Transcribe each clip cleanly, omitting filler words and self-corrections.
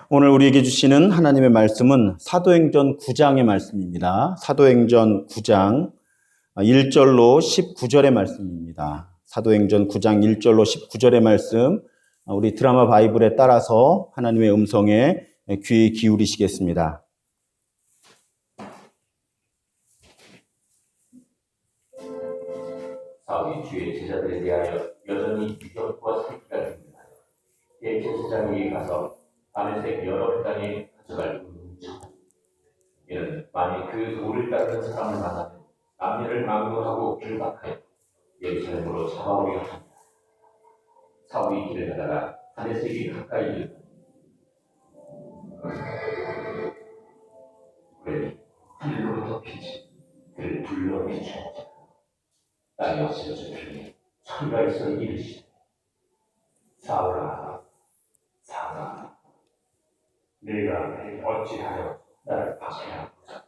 오늘 우리에게 주시는 하나님의 말씀은 사도행전 9장의 말씀입니다. 사도행전 9장 1절로 19절의 말씀입니다. 사도행전 9장 1절로 19절의 말씀, 우리 드라마 바이블에 따라서 하나님의 음성에 귀 기울이시겠습니다. 사울이 주의 제자들에 대하여 여전히 유격과 살기가 됩니다. 대제사장에게 가서 다메섹 여러 회당에 가져갈 문을 쳤다. 이는 만일 그 도를 따르는 사람을 만나면 남녀를 막론하고 결박하여 예루살렘으로 잡아오려 합니다. 사울이 길을 가다가 다메섹이 가까이 이르더니 그래 하늘로부터 빛이 그를 불러 비추었다. 땅이 없어져 주니 소리가 있어 이르시되 사울아 사울아 내가 어찌하여 나를 박해하고자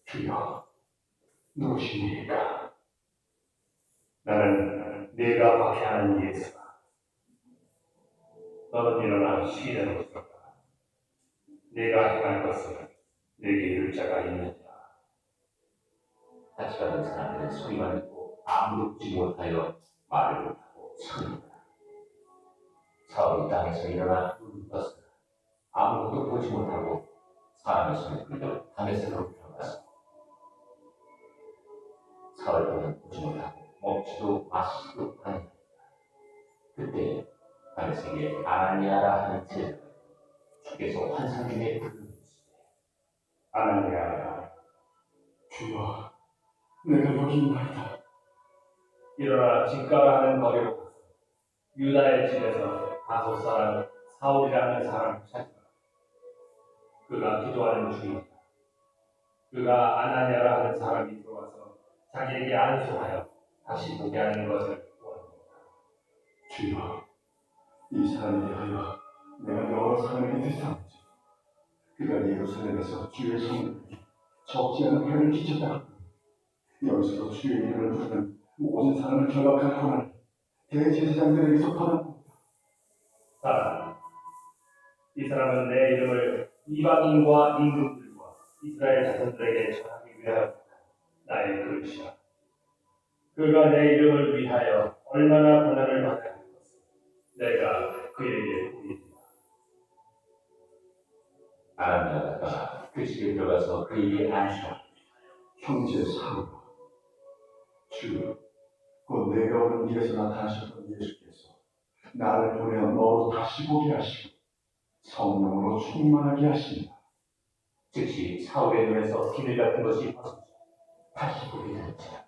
주여 누구시니까? 나는 내가 박해하는 예수다. 너는 일어나 시내로 들어가. 내가 행할 것을 내게 이룰 자가 있느냐? 같이 가는 사람들은 소리만 듣고 아무도 듣지 못하여 말을 못하고 서는다. 사울이 땅에서 일어나 눈을 떴으나 아무것도 보지 못하고 사람의 손에 끌려 다메섹으로 들어갔어. 사울은 보지 못하고 먹지도 마시지도 않는다. 그때 다메섹에 아나니아라 하는 제자가 주께서 환상 중에 부르짖으시되 아나니아라 주여 내가 여기 있나이다. 일어나 집가라 하는 거리로 가서 유다의 집에서 다섯 사람 사울이라는 사람을 찾으라. 그가 기도하는 중이다. 그가 아나니아라 하는 사람이 들어와서 자기에게 안수하여 다시 보게 하는 것을 원합니다. 주여 이 사람에 대하여 내가 여러 사람에게 듣사옵지. 그가 예루살렘에서 주의 성을 적지 않은 해를 끼쳤다. 여기서도 주의 이름을 부르는 모든 사람을 결박할 권한을 대제사장들에게서 받았다. 따라 이 사람은 내 이름을 이방인과 임금들과 이스라엘 자손들에게 전하기 위하여 나의 그릇이라. 그가 내 이름을 위하여 얼마나 고난을 받아야 할 것을 내가 그에게 보이리라. 아나니아가 그 집에 들어가서 그에게 안수하여 형제 사울아 주, 곧 내가 오는 길에서 나타나셨던 예수께서 나를 보내어 너로 다시 보게 하시고 성령으로 충만하게 하신다. 즉시 사울의 눈에서 비늘 같은 것이 벗어져 다시 보게 되었지라.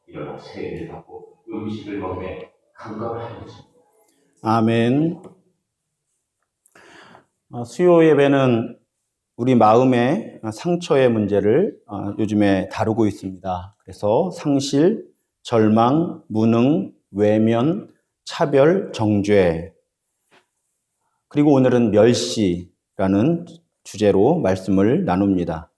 일어나 세례를 받고 음식을 먹으며 감감하였습니다. 아멘. 수요 예배는 우리 마음의 상처의 문제를 요즘에 다루고 있습니다. 그래서 상실, 절망, 무능, 외면, 차별, 정죄, 그리고 오늘은 멸시라는 주제로 말씀을 나눕니다.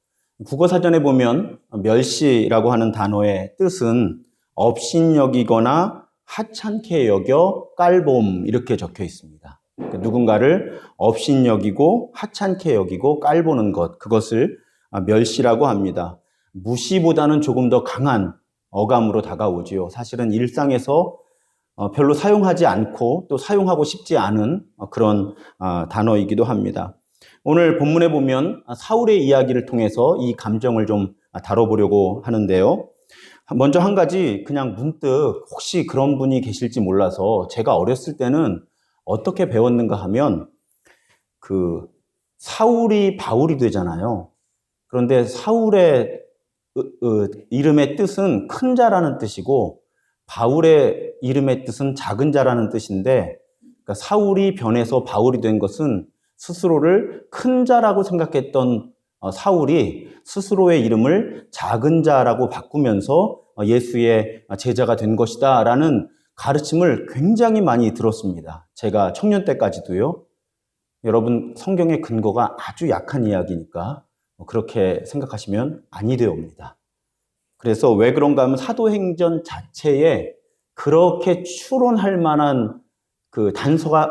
국어사전에 보면 멸시라고 하는 단어의 뜻은 업신여기거나 하찮게 여겨 깔봄 이렇게 적혀 있습니다. 그러니까 누군가를 업신여기고 하찮게 여기고 깔보는 것, 그것을 멸시라고 합니다. 무시보다는 조금 더 강한 어감으로 다가오지요. 사실은 일상에서 별로 사용하지 않고 또 사용하고 싶지 않은 그런 단어이기도 합니다. 오늘 본문에 보면 사울의 이야기를 통해서 이 감정을 좀 다뤄보려고 하는데요. 먼저 한 가지 그냥 문득 혹시 그런 분이 계실지 몰라서 제가 어렸을 때는 어떻게 배웠는가 하면 그 사울이 바울이 되잖아요. 그런데 사울의 이름의 뜻은 큰 자라는 뜻이고 바울의 이름의 뜻은 작은 자라는 뜻인데, 그러니까 사울이 변해서 바울이 된 것은 스스로를 큰 자라고 생각했던 사울이 스스로의 이름을 작은 자라고 바꾸면서 예수의 제자가 된 것이다 라는 가르침을 굉장히 많이 들었습니다. 제가 청년 때까지도요. 여러분, 성경의 근거가 아주 약한 이야기니까 그렇게 생각하시면 아니 되옵니다. 그래서 왜 그런가 하면 사도행전 자체에 그렇게 추론할 만한 그 단서가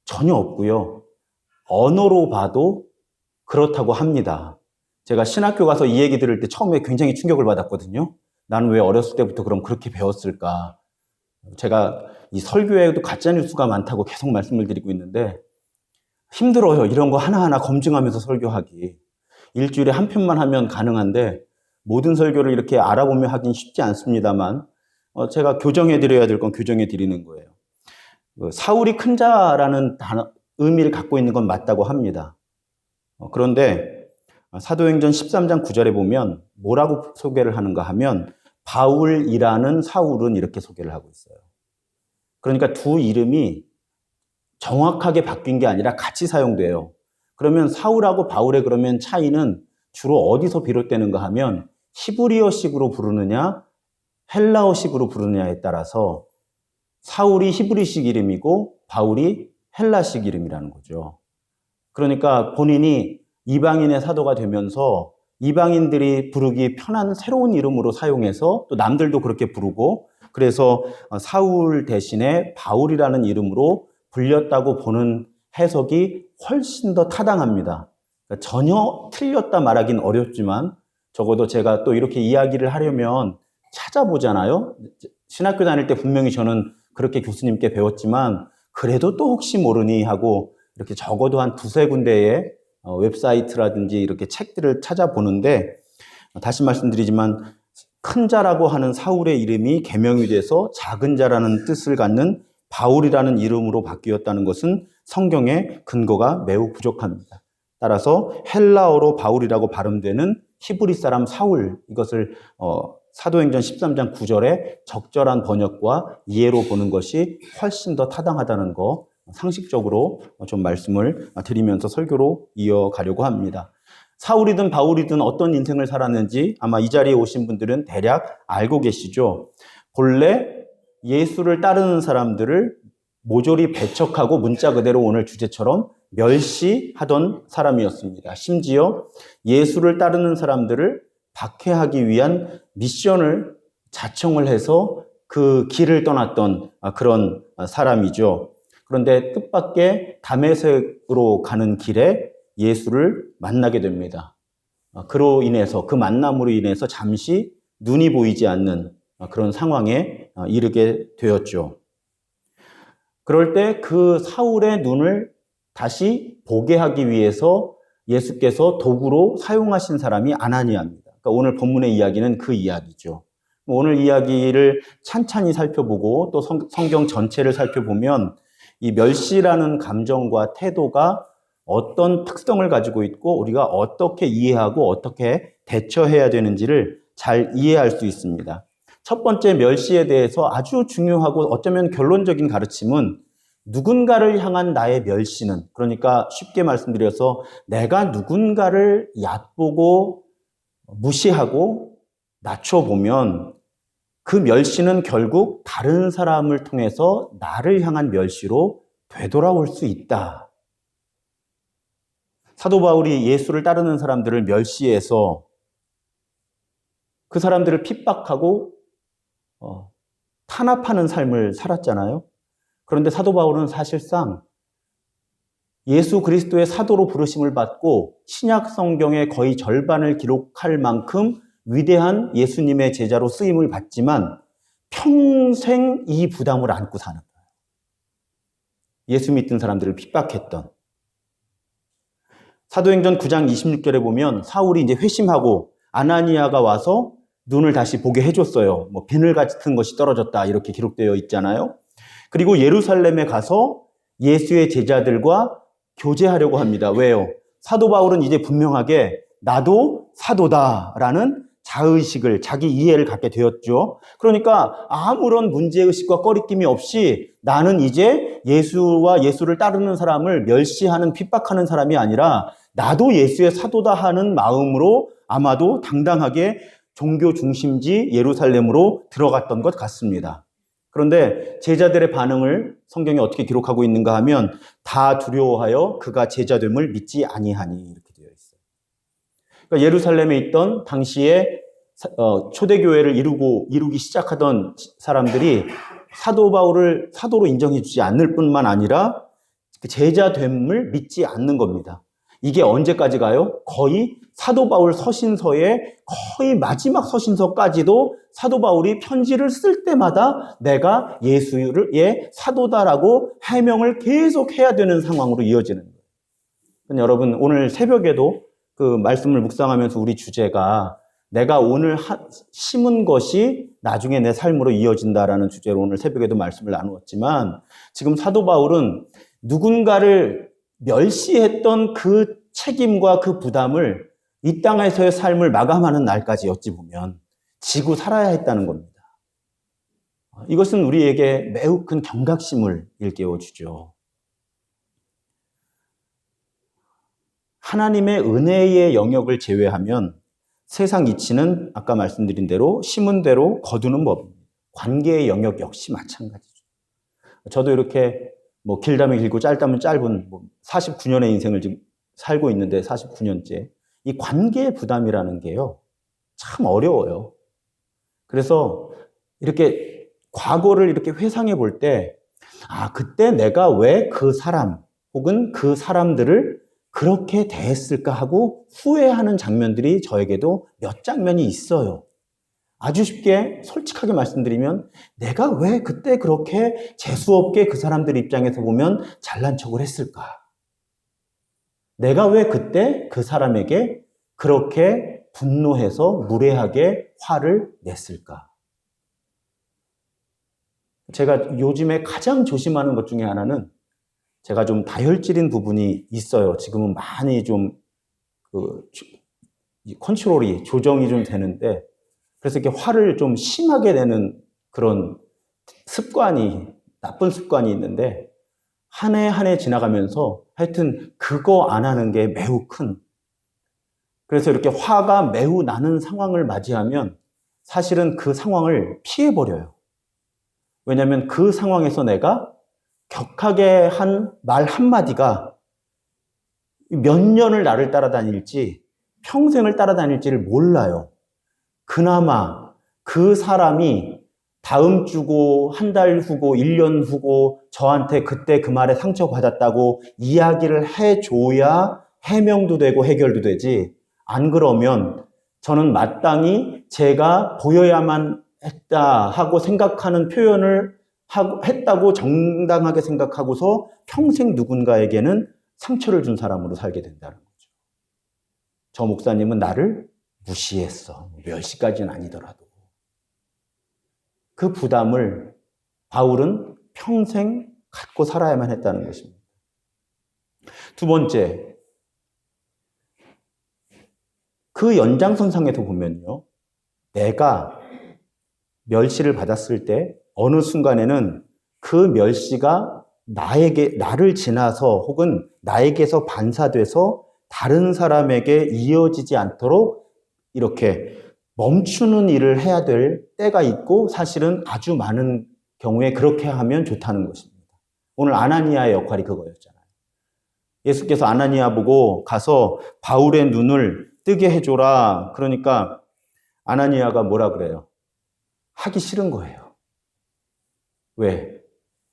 전혀 없고요. 언어로 봐도 그렇다고 합니다. 제가 신학교 가서 이 얘기 들을 때 처음에 굉장히 충격을 받았거든요. 나는 왜 어렸을 때부터 그럼 그렇게 배웠을까? 제가 이 설교에도 가짜뉴스가 많다고 계속 말씀을 드리고 있는데 힘들어요. 이런 거 하나하나 검증하면서 설교하기. 일주일에 한 편만 하면 가능한데 모든 설교를 이렇게 알아보며 하긴 쉽지 않습니다만 제가 교정해 드려야 될 건 교정해 드리는 거예요. 사울이 큰 자라는 의미를 갖고 있는 건 맞다고 합니다. 그런데 사도행전 13장 9절에 보면 뭐라고 소개를 하는가 하면 바울이라는 사울은 이렇게 소개를 하고 있어요. 그러니까 두 이름이 정확하게 바뀐 게 아니라 같이 사용돼요. 그러면 사울하고 바울의 그러면 차이는 주로 어디서 비롯되는가 하면 히브리어식으로 부르느냐 헬라어식으로 부르느냐에 따라서 사울이 히브리식 이름이고 바울이 헬라식 이름이라는 거죠. 그러니까 본인이 이방인의 사도가 되면서 이방인들이 부르기 편한 새로운 이름으로 사용해서 또 남들도 그렇게 부르고 그래서 사울 대신에 바울이라는 이름으로 불렸다고 보는 해석이 훨씬 더 타당합니다. 그러니까 전혀 틀렸다 말하기는 어렵지만 적어도 제가 또 이렇게 이야기를 하려면 찾아보잖아요. 신학교 다닐 때 분명히 저는 그렇게 교수님께 배웠지만 그래도 또 혹시 모르니 하고 이렇게 적어도 한 두세 군데의 웹사이트라든지 이렇게 책들을 찾아보는데 다시 말씀드리지만 큰 자라고 하는 사울의 이름이 계명이 돼서 작은 자라는 뜻을 갖는 바울이라는 이름으로 바뀌었다는 것은 성경의 근거가 매우 부족합니다. 따라서 헬라어로 바울이라고 발음되는 히브리 사람 사울 이것을 사도행전 13장 9절의 적절한 번역과 이해로 보는 것이 훨씬 더 타당하다는 거 상식적으로 좀 말씀을 드리면서 설교로 이어가려고 합니다. 사울이든 바울이든 어떤 인생을 살았는지 아마 이 자리에 오신 분들은 대략 알고 계시죠. 본래 예수를 따르는 사람들을 모조리 배척하고 문자 그대로 오늘 주제처럼 멸시하던 사람이었습니다. 심지어 예수를 따르는 사람들을 박해하기 위한 미션을 자청을 해서 그 길을 떠났던 그런 사람이죠. 그런데 뜻밖의 다메섹으로 가는 길에 예수를 만나게 됩니다. 그로 인해서 그 만남으로 인해서 잠시 눈이 보이지 않는 그런 상황에 이르게 되었죠. 그럴 때 그 사울의 눈을 다시 보게 하기 위해서 예수께서 도구로 사용하신 사람이 아나니아입니다. 그러니까 오늘 본문의 이야기는 그 이야기죠. 오늘 이야기를 찬찬히 살펴보고 또 성경 전체를 살펴보면 이 멸시라는 감정과 태도가 어떤 특성을 가지고 있고 우리가 어떻게 이해하고 어떻게 대처해야 되는지를 잘 이해할 수 있습니다. 첫 번째 멸시에 대해서 아주 중요하고 어쩌면 결론적인 가르침은 누군가를 향한 나의 멸시는 그러니까 쉽게 말씀드려서 내가 누군가를 얕보고 무시하고 낮춰보면 그 멸시는 결국 다른 사람을 통해서 나를 향한 멸시로 되돌아올 수 있다. 사도 바울이 예수를 따르는 사람들을 멸시해서 그 사람들을 핍박하고 탄압하는 삶을 살았잖아요. 그런데 사도 바울은 사실상 예수 그리스도의 사도로 부르심을 받고 신약 성경의 거의 절반을 기록할 만큼 위대한 예수님의 제자로 쓰임을 받지만 평생 이 부담을 안고 사는 거예요. 예수 믿던 사람들을 핍박했던. 사도행전 9장 26절에 보면 사울이 이제 회심하고 아나니아가 와서 눈을 다시 보게 해줬어요. 뭐 비늘 같은 것이 떨어졌다 이렇게 기록되어 있잖아요. 그리고 예루살렘에 가서 예수의 제자들과 교제하려고 합니다. 왜요? 사도 바울은 이제 분명하게 나도 사도다라는 자의식을, 자기 이해를 갖게 되었죠. 그러니까 아무런 문제의식과 꺼리낌이 없이 나는 이제 예수와 예수를 따르는 사람을 멸시하는, 핍박하는 사람이 아니라 나도 예수의 사도다 하는 마음으로 아마도 당당하게 종교 중심지 예루살렘으로 들어갔던 것 같습니다. 그런데 제자들의 반응을 성경이 어떻게 기록하고 있는가 하면 다 두려워하여 그가 제자됨을 믿지 아니하니 이렇게 되어 있어요. 그러니까 예루살렘에 있던 당시에 초대교회를 이루기 시작하던 사람들이 사도 바울을 사도로 인정해 주지 않을 뿐만 아니라 그 제자됨을 믿지 않는 겁니다. 이게 언제까지 가요? 거의 사도 바울 서신서의 거의 마지막 서신서까지도 사도 바울이 편지를 쓸 때마다 내가 예수의 사도다라고 해명을 계속 해야 되는 상황으로 이어지는 거예요. 여러분, 오늘 새벽에도 그 말씀을 묵상하면서 우리 주제가 내가 오늘 심은 것이 나중에 내 삶으로 이어진다라는 주제로 오늘 새벽에도 말씀을 나누었지만, 지금 사도 바울은 누군가를 멸시했던 그 책임과 그 부담을 이 땅에서의 삶을 마감하는 날까지 어찌 보면 지고 살아야 했다는 겁니다. 이것은 우리에게 매우 큰 경각심을 일깨워주죠. 하나님의 은혜의 영역을 제외하면 세상 이치는 아까 말씀드린 대로 심은 대로 거두는 법입니다. 관계의 영역 역시 마찬가지죠. 저도 이렇게 길다면 길고 짧다면 짧은 49년의 인생을 지금 살고 있는데 49년째 이 관계의 부담이라는 게요 참 어려워요. 그래서 이렇게 과거를 이렇게 회상해 볼 때 그때 내가 왜 그 사람 혹은 그 사람들을 그렇게 대했을까 하고 후회하는 장면들이 저에게도 몇 장면이 있어요. 아주 쉽게 솔직하게 말씀드리면 내가 왜 그때 그렇게 재수없게 그 사람들 입장에서 보면 잘난 척을 했을까? 내가 왜 그때 그 사람에게 그렇게 분노해서 무례하게 화를 냈을까? 제가 요즘에 가장 조심하는 것 중에 하나는 제가 좀 다혈질인 부분이 있어요. 지금은 많이 좀 컨트롤이 조정이 좀 되는데 그래서 이렇게 화를 좀 심하게 내는 그런 나쁜 습관이 있는데 한 해 한 해 지나가면서 하여튼 그거 안 하는 게 매우 그래서 이렇게 화가 매우 나는 상황을 맞이하면 사실은 그 상황을 피해버려요. 왜냐하면 그 상황에서 내가 격하게 한 말 한마디가 몇 년을 나를 따라다닐지 평생을 따라다닐지를 몰라요. 그나마 그 사람이 다음 주고 한 달 후고 1년 후고 저한테 그때 그 말에 상처받았다고 이야기를 해줘야 해명도 되고 해결도 되지, 안 그러면 저는 마땅히 제가 보여야만 했다 하고 생각하는 표현을 했다고 정당하게 생각하고서 평생 누군가에게는 상처를 준 사람으로 살게 된다는 거죠. 저 목사님은 나를 무시했어. 멸시까지는 아니더라도. 그 부담을 바울은 평생 갖고 살아야만 했다는 것입니다. 두 번째, 그 연장선상에서 보면요, 내가 멸시를 받았을 때 어느 순간에는 그 멸시가 나를 지나서 혹은 나에게서 반사돼서 다른 사람에게 이어지지 않도록 이렇게 멈추는 일을 해야 될 때가 있고, 사실은 아주 많은 경우에 그렇게 하면 좋다는 것입니다. 오늘 아나니아의 역할이 그거였잖아요. 예수께서 아나니아 보고 가서 바울의 눈을 뜨게 해줘라. 그러니까 아나니아가 뭐라 그래요? 하기 싫은 거예요. 왜?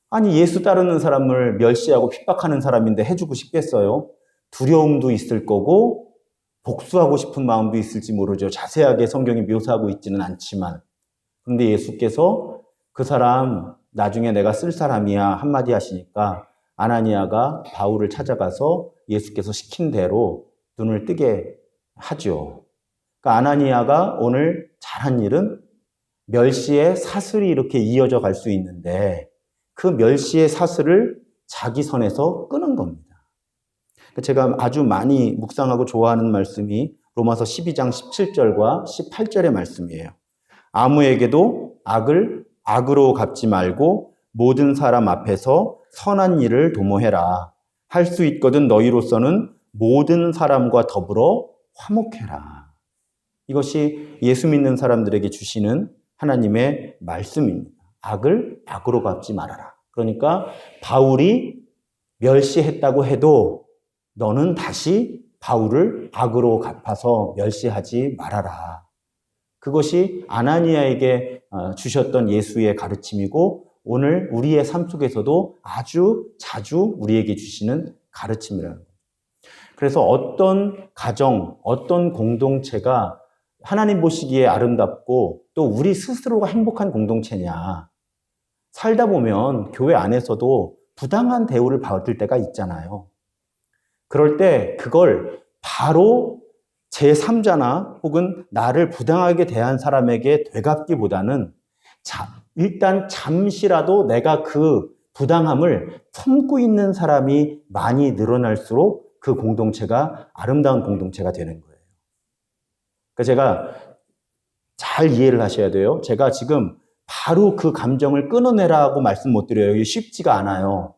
아니, 예수 따르는 사람을 멸시하고 핍박하는 사람인데 해주고 싶겠어요? 두려움도 있을 거고 복수하고 싶은 마음도 있을지 모르죠. 자세하게 성경이 묘사하고 있지는 않지만. 그런데 예수께서 그 사람 나중에 내가 쓸 사람이야 한마디 하시니까 아나니아가 바울을 찾아가서 예수께서 시킨 대로 눈을 뜨게 하죠. 그러니까 아나니아가 오늘 잘한 일은 멸시의 사슬이 이렇게 이어져 갈 수 있는데 그 멸시의 사슬을 자기 선에서 끄는 겁니다. 제가 아주 많이 묵상하고 좋아하는 말씀이 로마서 12장 17절과 18절의 말씀이에요. 아무에게도 악을 악으로 갚지 말고 모든 사람 앞에서 선한 일을 도모해라. 할 수 있거든 너희로서는 모든 사람과 더불어 화목해라. 이것이 예수 믿는 사람들에게 주시는 하나님의 말씀입니다. 악을 악으로 갚지 말아라. 그러니까 바울이 멸시했다고 해도 너는 다시 바울을 악으로 갚아서 멸시하지 말아라. 그것이 아나니아에게 주셨던 예수의 가르침이고 오늘 우리의 삶 속에서도 아주 자주 우리에게 주시는 가르침이라는 거예요. 그래서 어떤 가정, 어떤 공동체가 하나님 보시기에 아름답고 또 우리 스스로가 행복한 공동체냐. 살다 보면 교회 안에서도 부당한 대우를 받을 때가 있잖아요. 그럴 때 그걸 바로 제3자나 혹은 나를 부당하게 대한 사람에게 되갚기보다는 일단 잠시라도 내가 그 부당함을 품고 있는 사람이 많이 늘어날수록 그 공동체가 아름다운 공동체가 되는 거예요. 그러니까 제가 잘 이해를 하셔야 돼요. 제가 지금 바로 그 감정을 끊어내라고 말씀 못 드려요. 이게 쉽지가 않아요.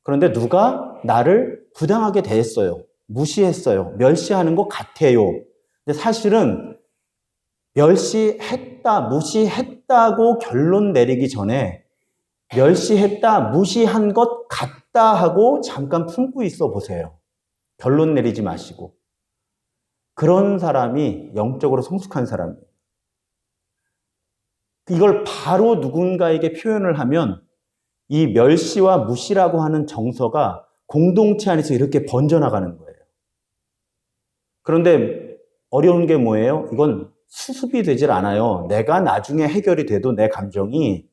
그런데 누가 나를 부당하게 대했어요. 무시했어요. 멸시하는 것 같아요. 근데 사실은 멸시했다, 무시했다고 결론 내리기 전에 멸시했다, 무시한 것 같다 하고 잠깐 품고 있어 보세요. 결론 내리지 마시고. 그런 사람이 영적으로 성숙한 사람이에요. 이걸 바로 누군가에게 표현을 하면 이 멸시와 무시라고 하는 정서가 공동체 안에서 이렇게 번져나가는 거예요. 그런데 어려운 게 뭐예요? 이건 수습이 되질 않아요. 내가 나중에 해결이 돼도 내 감정이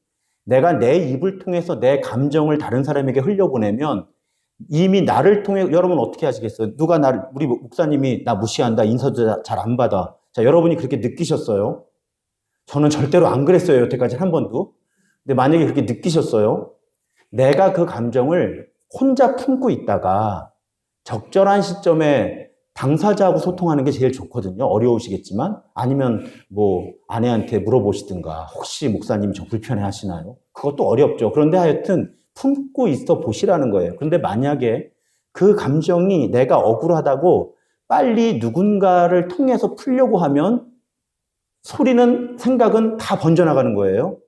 내가 내 입을 통해서 내 감정을 다른 사람에게 흘려보내면 이미 나를 통해 여러분 어떻게 하시겠어요? 누가 우리 목사님이 나 무시한다, 인사도 잘 안 받아. 자, 여러분이 그렇게 느끼셨어요? 저는 절대로 안 그랬어요. 여태까지 한 번도. 근데 만약에 그렇게 느끼셨어요? 내가 그 감정을 혼자 품고 있다가 적절한 시점에 당사자하고 소통하는 게 제일 좋거든요. 어려우시겠지만. 아니면 뭐 아내한테 물어보시든가 혹시 목사님 저 불편해 하시나요? 그것도 어렵죠. 그런데 하여튼 품고 있어 보시라는 거예요. 그런데 만약에 그 감정이 내가 억울하다고 빨리 누군가를 통해서 풀려고 하면 소리는, 생각은 다 번져나가는 거예요.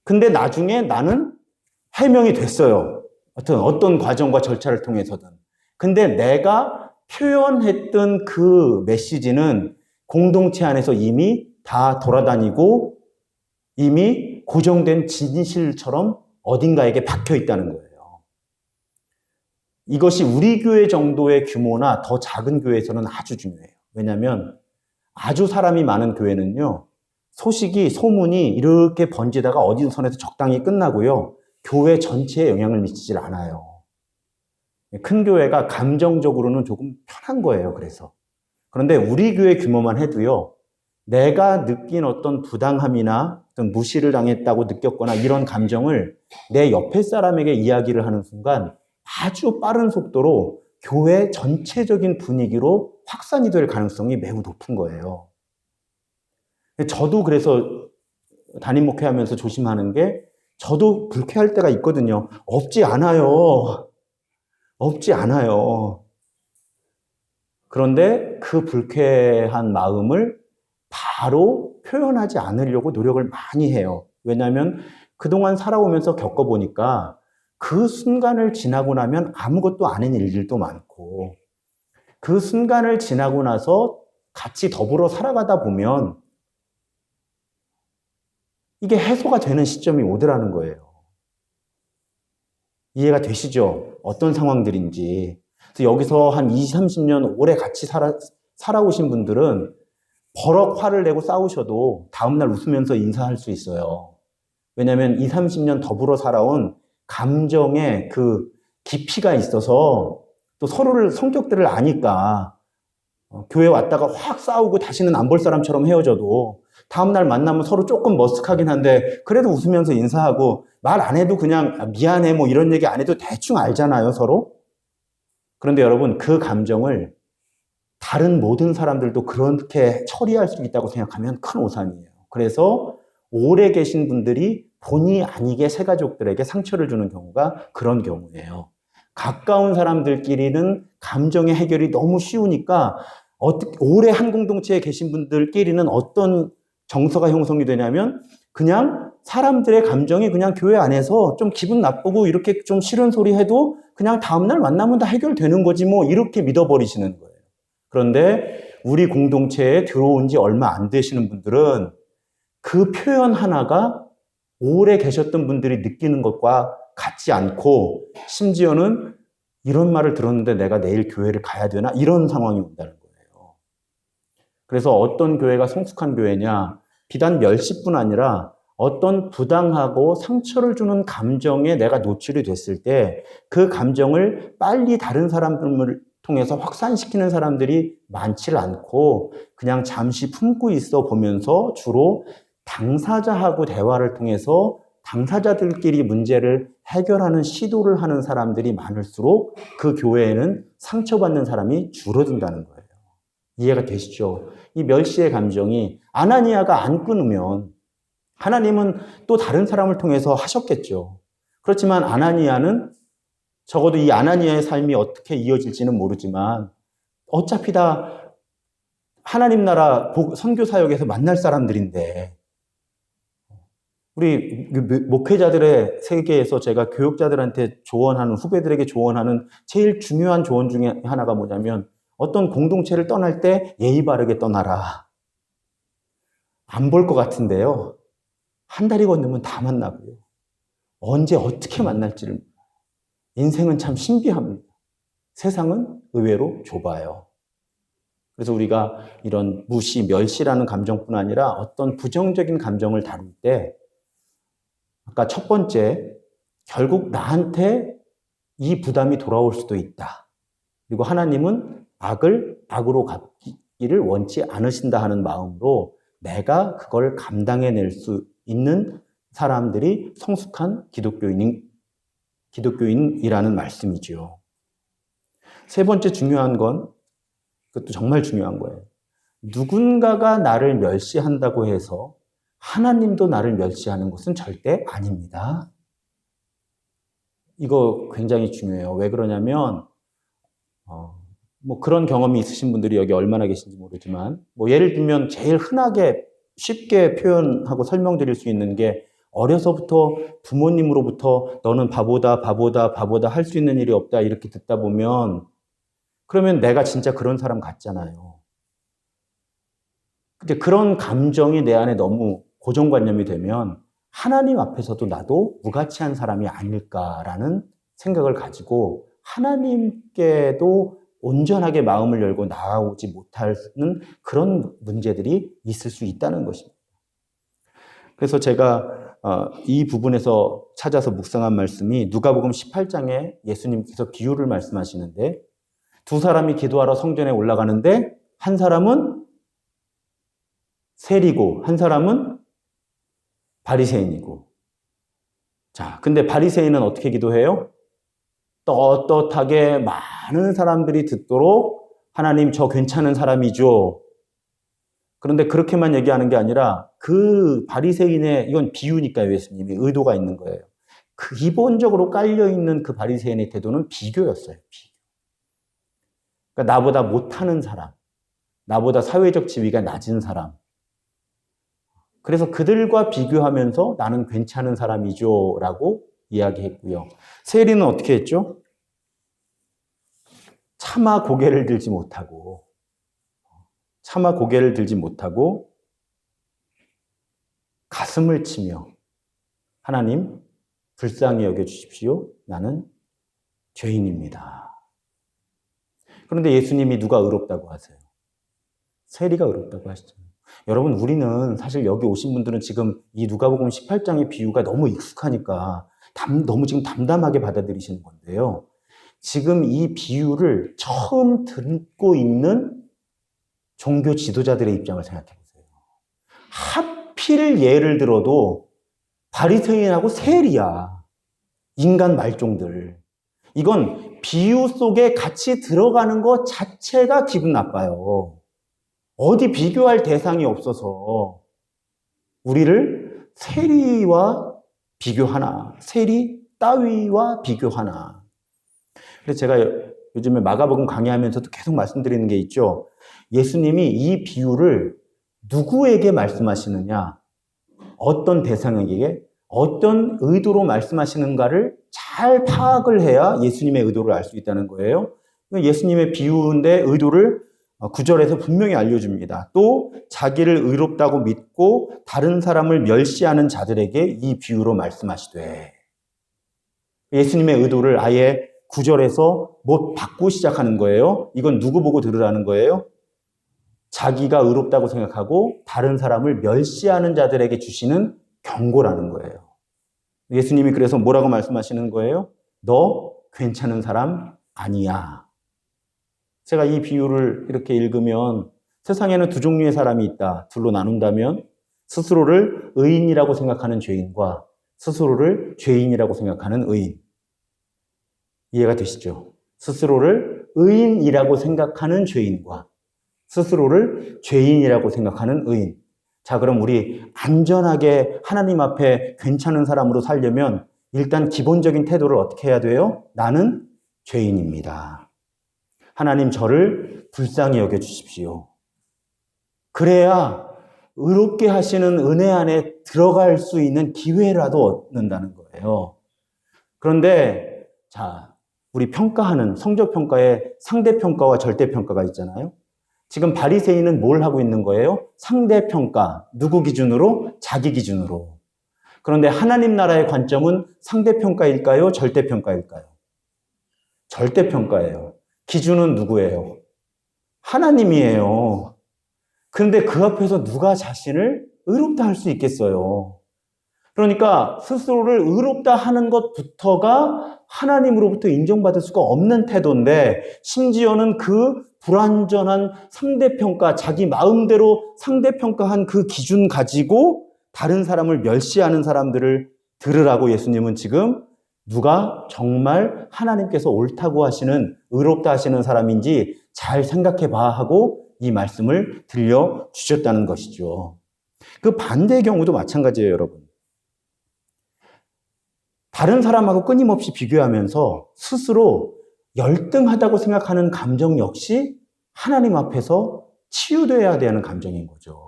근데 나중에 나는 해명이 됐어요. 어떤 과정과 절차를 통해서든. 근데 내가 표현했던 그 메시지는 공동체 안에서 이미 다 돌아다니고 이미 고정된 진실처럼 어딘가에게 박혀 있다는 거예요. 이것이 우리 교회 정도의 규모나 더 작은 교회에서는 아주 중요해요. 왜냐하면 아주 사람이 많은 교회는요, 소문이 이렇게 번지다가 어디 선에서 적당히 끝나고요, 교회 전체에 영향을 미치질 않아요. 큰 교회가 감정적으로는 조금 편한 거예요, 그래서. 그런데 우리 교회 규모만 해도요, 내가 느낀 어떤 부당함이나 어떤 무시를 당했다고 느꼈거나 이런 감정을 내 옆에 사람에게 이야기를 하는 순간 아주 빠른 속도로 교회 전체적인 분위기로 확산이 될 가능성이 매우 높은 거예요. 저도 그래서 담임 목회하면서 조심하는 게 저도 불쾌할 때가 있거든요. 없지 않아요. 없지 않아요. 그런데 그 불쾌한 마음을 바로 표현하지 않으려고 노력을 많이 해요. 왜냐하면 그동안 살아오면서 겪어보니까 그 순간을 지나고 나면 아무것도 아닌 일들도 많고 그 순간을 지나고 나서 같이 더불어 살아가다 보면 이게 해소가 되는 시점이 오더라는 거예요. 이해가 되시죠? 어떤 상황들인지. 그래서 여기서 한 20, 30년 오래 같이 살아오신 분들은 버럭 화를 내고 싸우셔도 다음날 웃으면서 인사할 수 있어요. 왜냐하면 20, 30년 더불어 살아온 감정의 그 깊이가 있어서 또 서로를 성격들을 아니까 교회 왔다가 확 싸우고 다시는 안 볼 사람처럼 헤어져도 다음날 만나면 서로 조금 머쓱하긴 한데 그래도 웃으면서 인사하고 말 안 해도 그냥 미안해 뭐 이런 얘기 안 해도 대충 알잖아요, 서로. 그런데 여러분 그 감정을 다른 모든 사람들도 그렇게 처리할 수 있다고 생각하면 큰 오산이에요. 그래서 오래 계신 분들이 본의 아니게 새가족들에게 상처를 주는 경우가 그런 경우예요. 가까운 사람들끼리는 감정의 해결이 너무 쉬우니까 오래 한 공동체에 계신 분들끼리는 어떤 정서가 형성이 되냐면 그냥 사람들의 감정이 그냥 교회 안에서 좀 기분 나쁘고 이렇게 좀 싫은 소리 해도 그냥 다음날 만나면 다 해결되는 거지 뭐 이렇게 믿어버리시는 거예요. 그런데 우리 공동체에 들어온 지 얼마 안 되시는 분들은 그 표현 하나가 오래 계셨던 분들이 느끼는 것과 같지 않고 심지어는 이런 말을 들었는데 내가 내일 교회를 가야 되나? 이런 상황이 온다는 거예요. 그래서 어떤 교회가 성숙한 교회냐? 비단 멸시뿐 아니라 어떤 부당하고 상처를 주는 감정에 내가 노출이 됐을 때 그 감정을 빨리 다른 사람들을 통해서 확산시키는 사람들이 많지를 않고 그냥 잠시 품고 있어 보면서 주로 당사자하고 대화를 통해서 당사자들끼리 문제를 해결하는 시도를 하는 사람들이 많을수록 그 교회에는 상처받는 사람이 줄어든다는 거예요. 이해가 되시죠? 이 멸시의 감정이 아나니아가 안 끊으면 하나님은 또 다른 사람을 통해서 하셨겠죠. 그렇지만 아나니아는 적어도 이 아나니아의 삶이 어떻게 이어질지는 모르지만 어차피 다 하나님 나라 선교 사역에서 만날 사람들인데 우리 목회자들의 세계에서 제가 교육자들한테 조언하는 후배들에게 조언하는 제일 중요한 조언 중에 하나가 뭐냐면 어떤 공동체를 떠날 때 예의 바르게 떠나라. 안 볼 것 같은데요. 한 달이 건너면 다 만나고요. 언제 어떻게 만날지를 몰라요. 인생은 참 신비합니다. 세상은 의외로 좁아요. 그래서 우리가 이런 무시, 멸시라는 감정뿐 아니라 어떤 부정적인 감정을 다룰 때 아까 첫 번째, 결국 나한테 이 부담이 돌아올 수도 있다. 그리고 하나님은 악을 악으로 갚기를 원치 않으신다 하는 마음으로 내가 그걸 감당해낼 수 있는 사람들이 성숙한 기독교인이라는 말씀이죠. 세 번째 중요한 건, 그것도 정말 중요한 거예요. 누군가가 나를 멸시한다고 해서 하나님도 나를 멸시하는 것은 절대 아닙니다. 이거 굉장히 중요해요. 왜 그러냐면, 그런 경험이 있으신 분들이 여기 얼마나 계신지 모르지만, 예를 들면 제일 흔하게 쉽게 표현하고 설명드릴 수 있는 게 어려서부터 부모님으로부터 너는 바보다, 바보다, 바보다 할 수 있는 일이 없다 이렇게 듣다 보면 그러면 내가 진짜 그런 사람 같잖아요. 근데 그런 감정이 내 안에 너무 고정관념이 되면 하나님 앞에서도 나도 무가치한 사람이 아닐까라는 생각을 가지고 하나님께도 온전하게 마음을 열고 나아오지 못하는 그런 문제들이 있을 수 있다는 것입니다. 그래서 제가 이 부분에서 찾아서 묵상한 말씀이 누가복음 18장에 예수님께서 비유를 말씀하시는데 두 사람이 기도하러 성전에 올라가는데 한 사람은 세리고 한 사람은 바리새인이고. 자, 근데 바리새인은 어떻게 기도해요? 떳떳하게 많은 사람들이 듣도록 하나님 저 괜찮은 사람이죠. 그런데 그렇게만 얘기하는 게 아니라 그 바리새인의 이건 비유니까요. 예수님이 의도가 있는 거예요. 그 기본적으로 깔려있는 그 바리새인의 태도는 비교였어요. 비교. 그러니까 나보다 못하는 사람, 나보다 사회적 지위가 낮은 사람. 그래서 그들과 비교하면서 나는 괜찮은 사람이죠 라고 이야기했고요. 세리는 어떻게 했죠? 차마 고개를 들지 못하고 가슴을 치며 하나님 불쌍히 여겨주십시오. 나는 죄인입니다. 그런데 예수님이 누가 의롭다고 하세요? 세리가 의롭다고 하시잖아요. 여러분 우리는 사실 여기 오신 분들은 지금 이 누가복음 18장의 비유가 너무 익숙하니까 너무 지금 담담하게 받아들이시는 건데요. 지금 이 비유를 처음 듣고 있는 종교 지도자들의 입장을 생각해 보세요. 하필 예를 들어도 바리새인하고 세리야. 인간 말종들. 이건 비유 속에 같이 들어가는 것 자체가 기분 나빠요. 어디 비교할 대상이 없어서 우리를 세리와 비교하나, 세리 따위와 비교하나. 그래서 제가 요즘에 마가복음 강의하면서도 계속 말씀드리는 게 있죠. 예수님이 이 비유를 누구에게 말씀하시느냐, 어떤 대상에게, 어떤 의도로 말씀하시는가를 잘 파악을 해야 예수님의 의도를 알 수 있다는 거예요. 예수님의 비유인데 의도를 9절에서 분명히 알려줍니다. 또 자기를 의롭다고 믿고 다른 사람을 멸시하는 자들에게 이 비유로 말씀하시되, 예수님의 의도를 아예 9절에서 못 받고 시작하는 거예요. 이건 누구 보고 들으라는 거예요? 자기가 의롭다고 생각하고 다른 사람을 멸시하는 자들에게 주시는 경고라는 거예요. 예수님이 그래서 뭐라고 말씀하시는 거예요? 너 괜찮은 사람 아니야. 제가 이 비유를 이렇게 읽으면 세상에는 두 종류의 사람이 있다. 둘로 나눈다면 스스로를 의인이라고 생각하는 죄인과 스스로를 죄인이라고 생각하는 의인. 이해가 되시죠? 스스로를 의인이라고 생각하는 죄인과 스스로를 죄인이라고 생각하는 의인. 자, 그럼 우리 안전하게 하나님 앞에 괜찮은 사람으로 살려면 일단 기본적인 태도를 어떻게 해야 돼요? 나는 죄인입니다. 하나님 저를 불쌍히 여겨주십시오. 그래야 의롭게 하시는 은혜 안에 들어갈 수 있는 기회라도 얻는다는 거예요. 그런데 자, 우리 평가하는 성적평가에 상대평가와 절대평가가 있잖아요. 지금 바리새인은 뭘 하고 있는 거예요? 상대평가. 누구 기준으로? 자기 기준으로. 그런데 하나님 나라의 관점은 상대평가일까요? 절대평가일까요? 절대평가예요. 기준은 누구예요? 하나님이에요. 그런데 그 앞에서 누가 자신을 의롭다 할 수 있겠어요? 그러니까 스스로를 의롭다 하는 것부터가 하나님으로부터 인정받을 수가 없는 태도인데, 심지어는 그 불완전한 상대평가, 자기 마음대로 상대평가한 그 기준 가지고 다른 사람을 멸시하는 사람들을 들으라고 예수님은 지금 누가 정말 하나님께서 옳다고 하시는, 의롭다 하시는 사람인지 잘 생각해 봐 하고 이 말씀을 들려주셨다는 것이죠. 그 반대의 경우도 마찬가지예요, 여러분. 다른 사람하고 끊임없이 비교하면서 스스로 열등하다고 생각하는 감정 역시 하나님 앞에서 치유되어야 되는 감정인 거죠.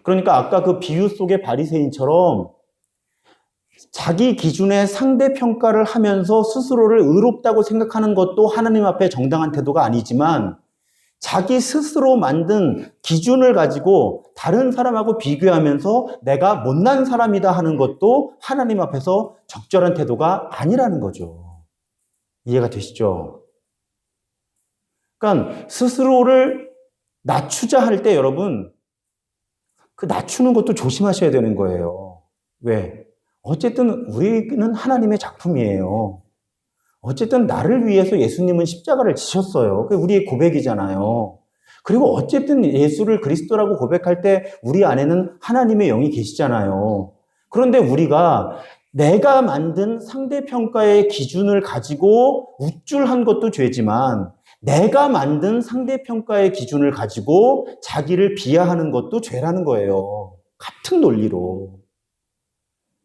그러니까 아까 그 비유 속의 바리새인처럼 자기 기준의 상대평가를 하면서 스스로를 의롭다고 생각하는 것도 하나님 앞에 정당한 태도가 아니지만, 자기 스스로 만든 기준을 가지고 다른 사람하고 비교하면서 내가 못난 사람이다 하는 것도 하나님 앞에서 적절한 태도가 아니라는 거죠. 이해가 되시죠? 그러니까 스스로를 낮추자 할 때 여러분, 그 낮추는 것도 조심하셔야 되는 거예요. 왜? 어쨌든 우리는 하나님의 작품이에요. 어쨌든 나를 위해서 예수님은 십자가를 지셨어요. 그게 우리의 고백이잖아요. 그리고 어쨌든 예수를 그리스도라고 고백할 때 우리 안에는 하나님의 영이 계시잖아요. 그런데 우리가 내가 만든 상대평가의 기준을 가지고 우쭐한 것도 죄지만, 내가 만든 상대평가의 기준을 가지고 자기를 비하하는 것도 죄라는 거예요. 같은 논리로.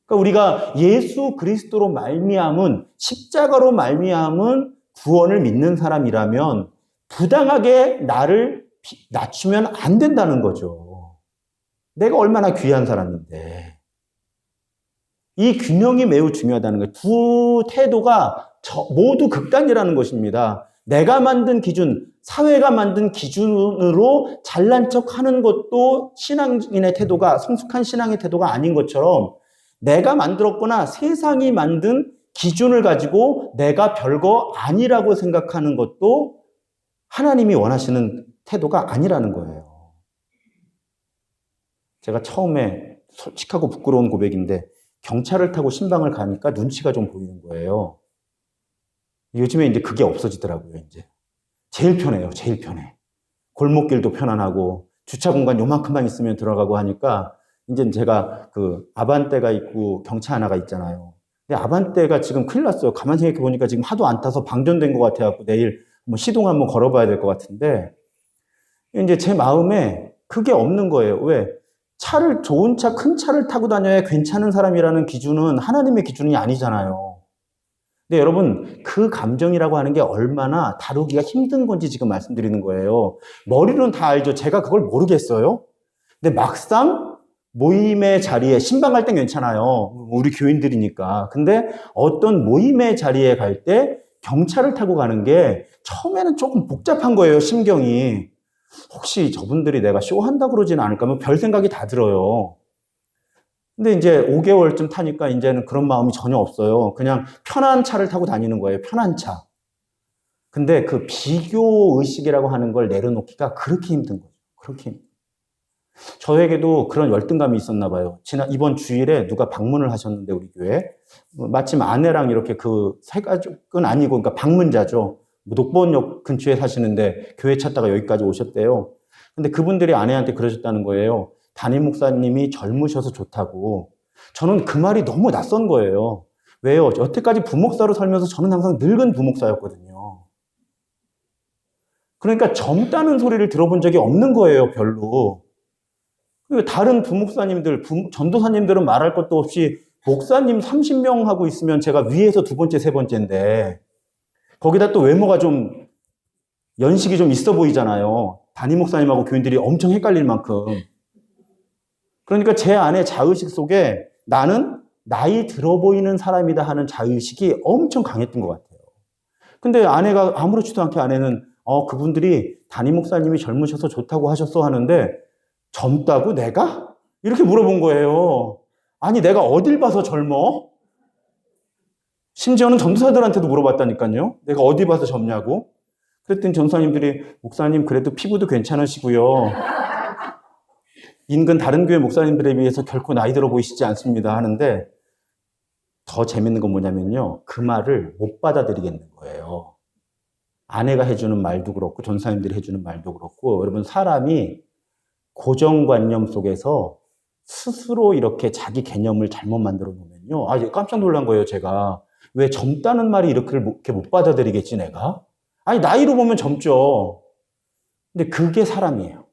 그러니까 우리가 예수 그리스도로 말미암은, 십자가로 말미암은 구원을 믿는 사람이라면 부당하게 나를 낮추면 안 된다는 거죠. 내가 얼마나 귀한 사람인데. 이 균형이 매우 중요하다는 거예요. 두 태도가 모두 극단이라는 것입니다. 내가 만든 기준, 사회가 만든 기준으로 잘난 척하는 것도 신앙인의 태도가, 성숙한 신앙의 태도가 아닌 것처럼, 내가 만들었거나 세상이 만든 기준을 가지고 내가 별거 아니라고 생각하는 것도 하나님이 원하시는 태도가 아니라는 거예요. 제가 처음에 솔직하고 부끄러운 고백인데, 경차를 타고 신방을 가니까 눈치가 좀 보이는 거예요. 요즘에 이제 그게 없어지더라고요, 이제. 제일 편해요, 제일 편해. 골목길도 편안하고, 주차 공간 요만큼만 있으면 들어가고 하니까, 이제 제가 그 아반떼가 있고 경차 하나가 있잖아요. 근데 아반떼가 지금 큰일 났어요. 가만히 생각해 보니까 지금 하도 안 타서 방전된 것 같아갖고 내일 뭐 시동 한번 걸어봐야 될 것 같은데, 이제 제 마음에 그게 없는 거예요. 왜? 차를, 좋은 차, 큰 차를 타고 다녀야 괜찮은 사람이라는 기준은 하나님의 기준이 아니잖아요. 근데 여러분, 그 감정이라고 하는 게 얼마나 다루기가 힘든 건지 지금 말씀드리는 거예요. 머리로는 다 알죠. 제가 그걸 모르겠어요. 근데 막상 모임의 자리에, 신방 갈 땐 괜찮아요. 우리 교인들이니까. 근데 어떤 모임의 자리에 갈 때 경차를 타고 가는 게 처음에는 조금 복잡한 거예요, 심경이. 혹시 저분들이 내가 쇼한다 그러지는 않을까? 뭐 별 생각이 다 들어요. 근데 이제 5개월쯤 타니까 이제는 그런 마음이 전혀 없어요. 그냥 편한 차를 타고 다니는 거예요, 편한 차. 근데 그 비교 의식이라고 하는 걸 내려놓기가 그렇게 힘든 거죠. 그렇게 힘든. 저에게도 그런 열등감이 있었나 봐요. 이번 주일에 누가 방문을 하셨는데 우리 교회 마침 아내랑 이렇게 그 세 가족은 아니고 그러니까 방문자죠. 뭐 녹번역 근처에 사시는데 교회 찾다가 여기까지 오셨대요. 근데 그분들이 아내한테 그러셨다는 거예요. 담임 목사님이 젊으셔서 좋다고. 저는 그 말이 너무 낯선 거예요. 왜요? 여태까지 부목사로 살면서 저는 항상 늙은 부목사였거든요. 그러니까 젊다는 소리를 들어본 적이 없는 거예요, 별로. 다른 부목사님들, 전도사님들은 말할 것도 없이 목사님 30명 하고 있으면 제가 위에서 두 번째, 세 번째인데 거기다 또 외모가 좀 연식이 좀 있어 보이잖아요. 담임 목사님하고 교인들이 엄청 헷갈릴 만큼. 그러니까 제 안에 자의식 속에 나는 나이 들어 보이는 사람이다 하는 자의식이 엄청 강했던 것 같아요. 근데 아내가 아무렇지도 않게 아내는 그분들이 담임 목사님이 젊으셔서 좋다고 하셨어 하는데 젊다고 내가? 이렇게 물어본 거예요. 아니 내가 어딜 봐서 젊어? 심지어는 전도사들한테도 물어봤다니까요. 내가 어디 봐서 젊냐고. 그랬더니 전도사님들이 목사님 그래도 피부도 괜찮으시고요. 인근 다른 교회 목사님들에 비해서 결코 나이 들어 보이시지 않습니다 하는데 더 재밌는 건 뭐냐면요. 그 말을 못 받아들이겠는 거예요. 아내가 해주는 말도 그렇고 전도사님들이 해주는 말도 그렇고 여러분 사람이 고정관념 속에서 스스로 이렇게 자기 개념을 잘못 만들어 놓으면요. 깜짝 놀란 거예요, 제가. 왜 젊다는 말이 이렇게 못 받아들이겠지, 내가? 아니, 나이로 보면 젊죠. 근데 그게 사람이에요.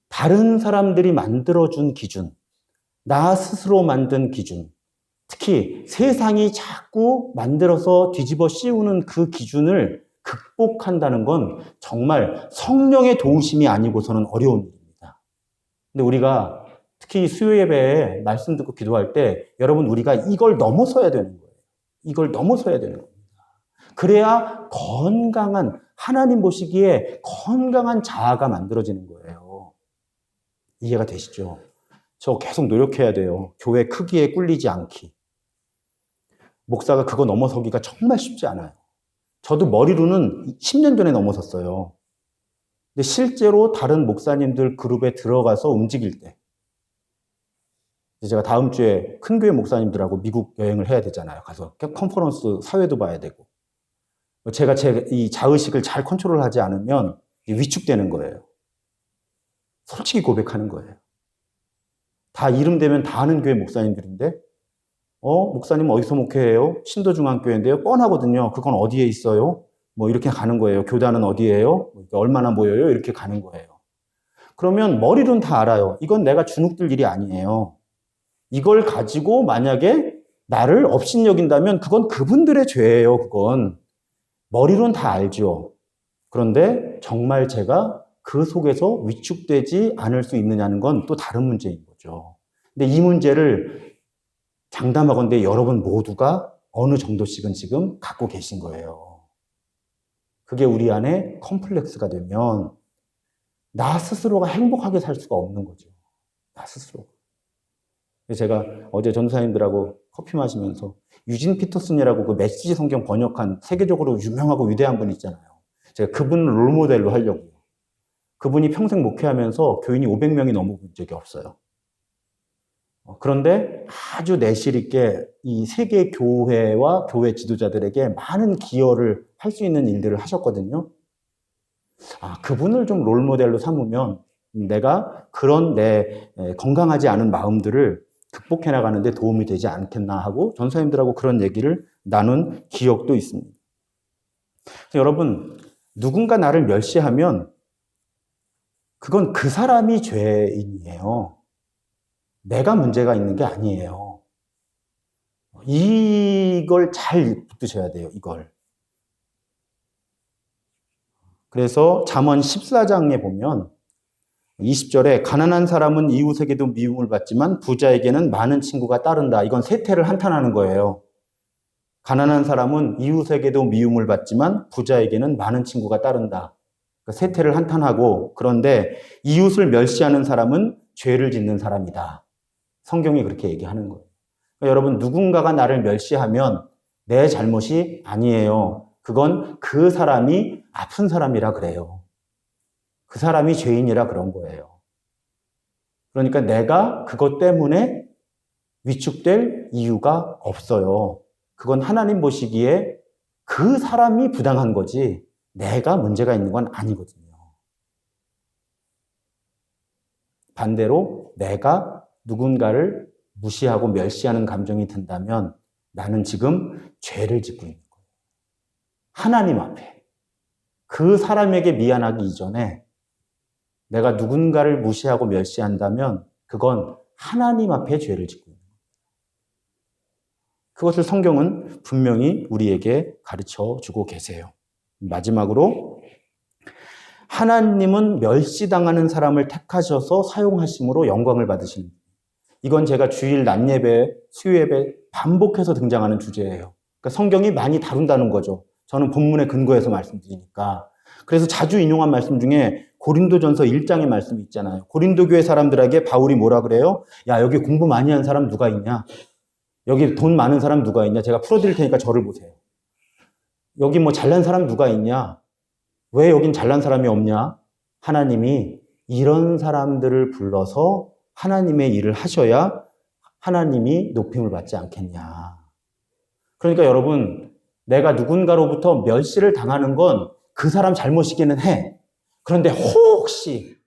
다른 사람들이 만들어준 기준, 나 스스로 만든 기준, 특히 세상이 자꾸 만들어서 뒤집어 씌우는 그 기준을 극복한다는 건 정말 성령의 도우심이 아니고서는 어려운 일입니다. 근데 우리가 특히 수요 예배에 말씀 듣고 기도할 때 여러분 우리가 이걸 넘어서야 되는 거예요. 이걸 넘어서야 되는 겁니다. 그래야 건강한 하나님 보시기에 건강한 자아가 만들어지는 거예요. 이해가 되시죠? 저 계속 노력해야 돼요. 교회 크기에 꿀리지 않기. 목사가 그거 넘어서기가 정말 쉽지 않아요. 저도 머리로는 10년 전에 넘어섰어요. 근데 실제로 다른 목사님들 그룹에 들어가서 움직일 때 제가 다음 주에 큰 교회 목사님들하고 미국 여행을 해야 되잖아요. 가서 컨퍼런스 사회도 봐야 되고 제가 제 이 자의식을 잘 컨트롤하지 않으면 위축되는 거예요. 솔직히 고백하는 거예요. 다 이름 대면 다 아는 교회 목사님들인데 목사님 어디서 목회해요? 신도중앙교회인데요. 뻔하거든요. 그건 어디에 있어요? 뭐 이렇게 가는 거예요. 교단은 어디예요? 얼마나 모여요? 이렇게 가는 거예요. 그러면 머리로는 다 알아요. 이건 내가 주눅들 일이 아니에요. 이걸 가지고 만약에 나를 업신여긴다면 그건 그분들의 죄예요. 그건. 머리로는 다 알죠. 그런데 정말 제가 그 속에서 위축되지 않을 수 있느냐는 건 또 다른 문제인 거죠. 근데 이 문제를 장담하건대 여러분 모두가 어느 정도씩은 지금 갖고 계신 거예요. 그게 우리 안에 컴플렉스가 되면 나 스스로가 행복하게 살 수가 없는 거죠. 나 스스로. 제가 어제 전도사님들하고 커피 마시면서 유진 피터슨이라고 그 메시지 성경 번역한 세계적으로 유명하고 위대한 분 있잖아요. 제가 그분을 롤모델로 하려고요. 그분이 평생 목회하면서 교인이 500명이 넘어본 적이 없어요. 그런데 아주 내실 있게 이 세계 교회와 교회 지도자들에게 많은 기여를 할 수 있는 일들을 하셨거든요. 그분을 좀 롤모델로 삼으면 내가 그런 내 건강하지 않은 마음들을 극복해 나가는데 도움이 되지 않겠나 하고 전사님들하고 그런 얘기를 나눈 기억도 있습니다. 여러분, 누군가 나를 멸시하면 그건 그 사람이 죄인이에요. 내가 문제가 있는 게 아니에요. 이걸 잘 붙드셔야 돼요, 이걸. 그래서 잠언 14장에 보면 20절에 가난한 사람은 이웃에게도 미움을 받지만 부자에게는 많은 친구가 따른다. 이건 세태를 한탄하는 거예요. 가난한 사람은 이웃에게도 미움을 받지만 부자에게는 많은 친구가 따른다. 그러니까 세태를 한탄하고 그런데 이웃을 멸시하는 사람은 죄를 짓는 사람이다. 성경이 그렇게 얘기하는 거예요. 그러니까 여러분 누군가가 나를 멸시하면 내 잘못이 아니에요. 그건 그 사람이 아픈 사람이라 그래요. 그 사람이 죄인이라 그런 거예요. 그러니까 내가 그것 때문에 위축될 이유가 없어요. 그건 하나님 보시기에 그 사람이 부당한 거지 내가 문제가 있는 건 아니거든요. 반대로 내가 누군가를 무시하고 멸시하는 감정이 든다면 나는 지금 죄를 짓고 있는 거예요. 하나님 앞에. 그 사람에게 미안하기 이전에 내가 누군가를 무시하고 멸시한다면 그건 하나님 앞에 죄를 짓고 있는 거예요. 그것을 성경은 분명히 우리에게 가르쳐 주고 계세요. 마지막으로 하나님은 멸시당하는 사람을 택하셔서 사용하심으로 영광을 받으십니다. 이건 제가 주일 낮예배, 수요예배 반복해서 등장하는 주제예요. 그러니까 성경이 많이 다룬다는 거죠. 저는 본문에 근거해서 말씀드리니까. 그래서 자주 인용한 말씀 중에 고린도전서 1장의 말씀이 있잖아요. 고린도 교회 사람들에게 바울이 뭐라 그래요? 야, 여기 공부 많이 한 사람 누가 있냐? 여기 돈 많은 사람 누가 있냐? 제가 풀어드릴 테니까 저를 보세요. 여기 뭐 잘난 사람 누가 있냐? 왜 여긴 잘난 사람이 없냐? 하나님이 이런 사람들을 불러서 하나님의 일을 하셔야 하나님이 높임을 받지 않겠냐. 그러니까 여러분, 내가 누군가로부터 멸시를 당하는 건 그 사람 잘못이기는 해. 그런데 혹시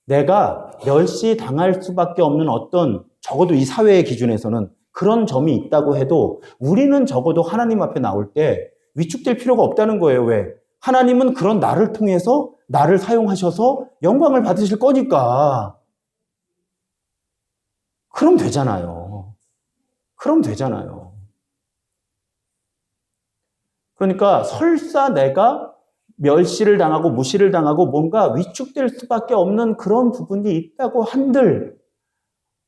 내가 멸시 당할 수밖에 없는 어떤, 적어도 이 사회의 기준에서는 그런 점이 있다고 해도 우리는 적어도 하나님 앞에 나올 때 위축될 필요가 없다는 거예요. 왜? 하나님은 그런 나를 통해서 나를 사용하셔서 영광을 받으실 거니까. 그럼 되잖아요. 그럼 되잖아요. 그러니까 설사 내가 멸시를 당하고 무시를 당하고 뭔가 위축될 수밖에 없는 그런 부분이 있다고 한들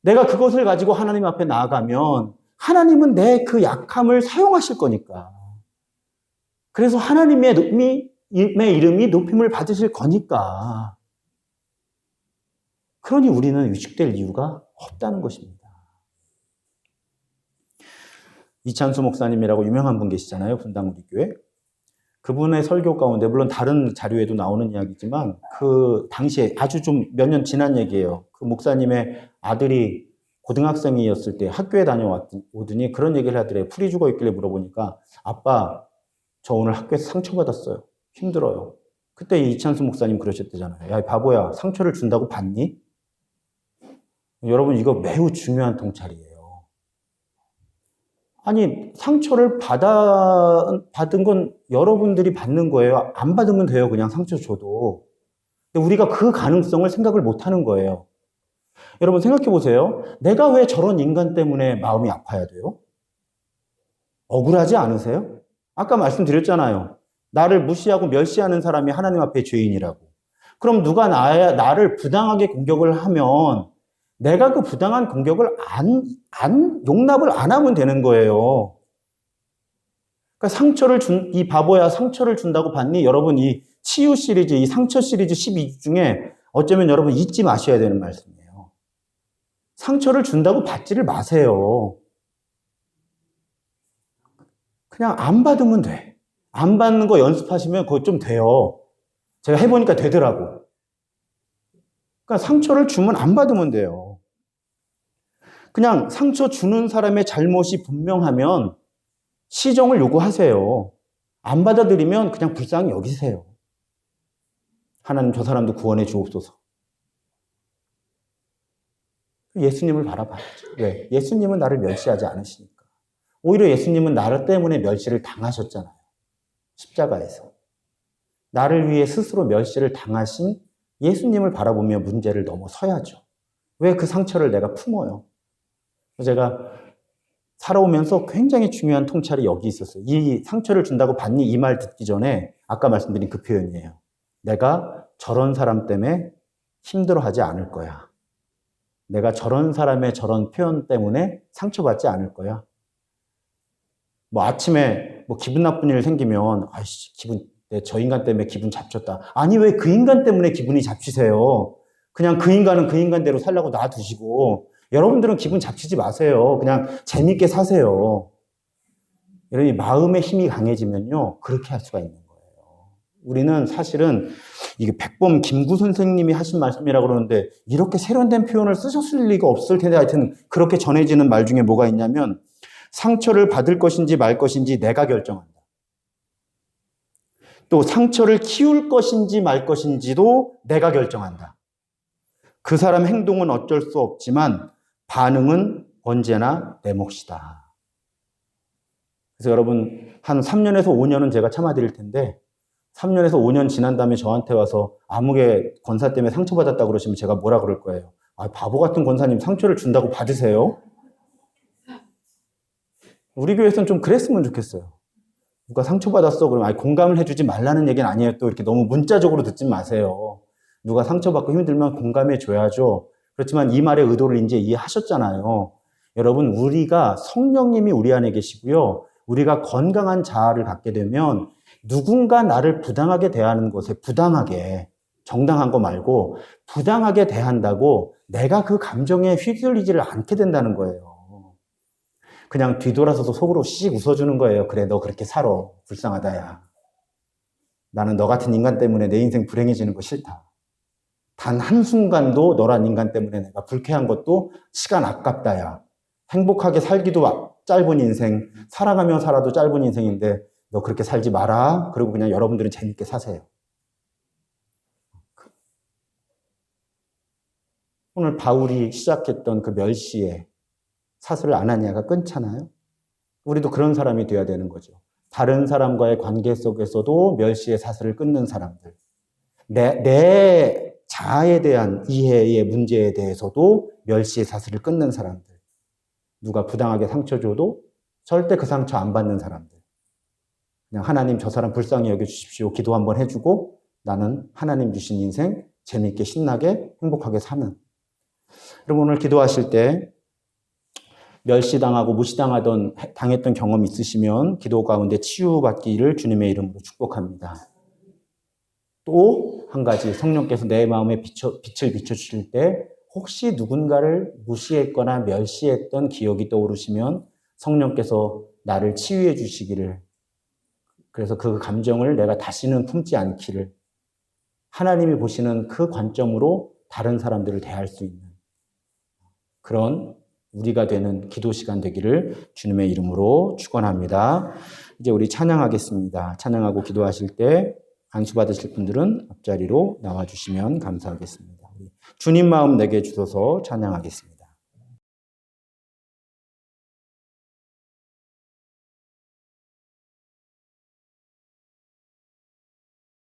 내가 그것을 가지고 하나님 앞에 나아가면 하나님은 내 그 약함을 사용하실 거니까. 그래서 하나님의 이름이 높임을 받으실 거니까. 그러니 우리는 위축될 이유가 없다는 것입니다. 이찬수 목사님이라고 유명한 분 계시잖아요. 분당 우리 교회. 그분의 설교 가운데 물론 다른 자료에도 나오는 이야기지만 그 당시에 아주 좀 몇 년 지난 얘기예요. 그 목사님의 아들이 고등학생이었을 때 학교에 다녀오더니 그런 얘기를 하더래요. 풀이 죽어 있길래 물어보니까 아빠 저 오늘 학교에서 상처받았어요. 힘들어요. 그때 이찬수 목사님 그러셨대잖아요. 야, 바보야, 상처를 준다고 받니? 여러분, 이거 매우 중요한 통찰이에요. 아니, 상처를 받은 건 여러분들이 받는 거예요. 안 받으면 돼요. 그냥 상처 줘도. 근데 우리가 그 가능성을 생각을 못 하는 거예요. 여러분, 생각해 보세요. 내가 왜 저런 인간 때문에 마음이 아파야 돼요? 억울하지 않으세요? 아까 말씀드렸잖아요. 나를 무시하고 멸시하는 사람이 하나님 앞에 죄인이라고. 그럼 누가 나를 부당하게 공격을 하면 내가 그 부당한 공격을 용납을 안 하면 되는 거예요. 그러니까 이 바보야 상처를 준다고 받니? 여러분, 이 치유 시리즈, 이 상처 시리즈 12주 중에 어쩌면 여러분 잊지 마셔야 되는 말씀이에요. 상처를 준다고 받지를 마세요. 그냥 안 받으면 돼. 안 받는 거 연습하시면 그거 좀 돼요. 제가 해보니까 되더라고. 그러니까 상처를 주면 안 받으면 돼요. 그냥 상처 주는 사람의 잘못이 분명하면 시정을 요구하세요. 안 받아들이면 그냥 불쌍히 여기세요. 하나님 저 사람도 구원해 주옵소서. 예수님을 바라봐야죠. 왜? 예수님은 나를 멸시하지 않으시니까. 오히려 예수님은 나를 때문에 멸시를 당하셨잖아요. 십자가에서. 나를 위해 스스로 멸시를 당하신 예수님을 바라보며 문제를 넘어서야죠. 왜 그 상처를 내가 품어요? 제가 살아오면서 굉장히 중요한 통찰이 여기 있었어요. 이 상처를 준다고 받니? 이 말 듣기 전에 아까 말씀드린 그 표현이에요. 내가 저런 사람 때문에 힘들어하지 않을 거야. 내가 저런 사람의 저런 표현 때문에 상처받지 않을 거야. 뭐 아침에 뭐 기분 나쁜 일 생기면 아이씨 저 인간 때문에 기분 잡쳤다. 아니 왜 그 인간 때문에 기분이 잡치세요? 그냥 그 인간은 그 인간대로 살라고 놔두시고 여러분들은 기분 잡치지 마세요. 그냥 재밌게 사세요. 여러분이 마음의 힘이 강해지면요 그렇게 할 수가 있는 거예요. 우리는 사실은 이게 백범 김구 선생님이 하신 말씀이라고 그러는데 이렇게 세련된 표현을 쓰셨을 리가 없을 텐데 하여튼 그렇게 전해지는 말 중에 뭐가 있냐면 상처를 받을 것인지 말 것인지 내가 결정한다. 또 상처를 키울 것인지 말 것인지도 내가 결정한다. 그 사람 행동은 어쩔 수 없지만 반응은 언제나 내 몫이다. 그래서 여러분 한 3년에서 5년은 제가 참아드릴 텐데 3년에서 5년 지난 다음에 저한테 와서 아무개 권사 때문에 상처받았다고 그러시면 제가 뭐라 그럴 거예요? 아, 바보 같은 권사님 상처를 준다고 받으세요? 우리 교회에서는 좀 그랬으면 좋겠어요. 누가 상처받았어? 그러면 아니, 공감을 해주지 말라는 얘기는 아니에요. 또 이렇게 너무 문자적으로 듣지 마세요. 누가 상처받고 힘들면 공감해줘야죠. 그렇지만 이 말의 의도를 이제 이해하셨잖아요. 여러분, 우리가 성령님이 우리 안에 계시고요. 우리가 건강한 자아를 갖게 되면 누군가 나를 부당하게 대하는 것에 부당하게, 정당한 거 말고 부당하게 대한다고 내가 그 감정에 휘둘리지를 않게 된다는 거예요. 그냥 뒤돌아서서 속으로 씩 웃어주는 거예요. 그래, 너 그렇게 살아. 불쌍하다, 야. 나는 너 같은 인간 때문에 내 인생 불행해지는 거 싫다. 단 한순간도 너란 인간 때문에 내가 불쾌한 것도 시간 아깝다, 야. 행복하게 살기도 짧은 인생, 살아가며 살아도 짧은 인생인데 너 그렇게 살지 마라. 그리고 그냥 여러분들은 재밌게 사세요. 오늘 바울이 시작했던 그 멸시에 사슬을 아나니아가 끊잖아요. 우리도 그런 사람이 되어야 되는 거죠. 다른 사람과의 관계 속에서도 멸시의 사슬을 끊는 사람들. 내 자아에 대한 이해의 문제에 대해서도 멸시의 사슬을 끊는 사람들. 누가 부당하게 상처 줘도 절대 그 상처 안 받는 사람들. 그냥 하나님 저 사람 불쌍히 여겨주십시오. 기도 한번 해주고 나는 하나님 주신 인생 재밌게 신나게 행복하게 사는. 여러분 오늘 기도하실 때 멸시당하고 당했던 경험이 있으시면 기도 가운데 치유받기를 주님의 이름으로 축복합니다. 또 한 가지 성령께서 내 마음에 빛을 비춰주실 때 혹시 누군가를 무시했거나 멸시했던 기억이 떠오르시면 성령께서 나를 치유해 주시기를, 그래서 그 감정을 내가 다시는 품지 않기를, 하나님이 보시는 그 관점으로 다른 사람들을 대할 수 있는 그런 우리가 되는 기도 시간 되기를 주님의 이름으로 축원합니다. 이제 우리 찬양하겠습니다. 찬양하고 기도하실 때 안수 받으실 분들은 앞자리로 나와주시면 감사하겠습니다. 주님 마음 내게 주소서 찬양하겠습니다.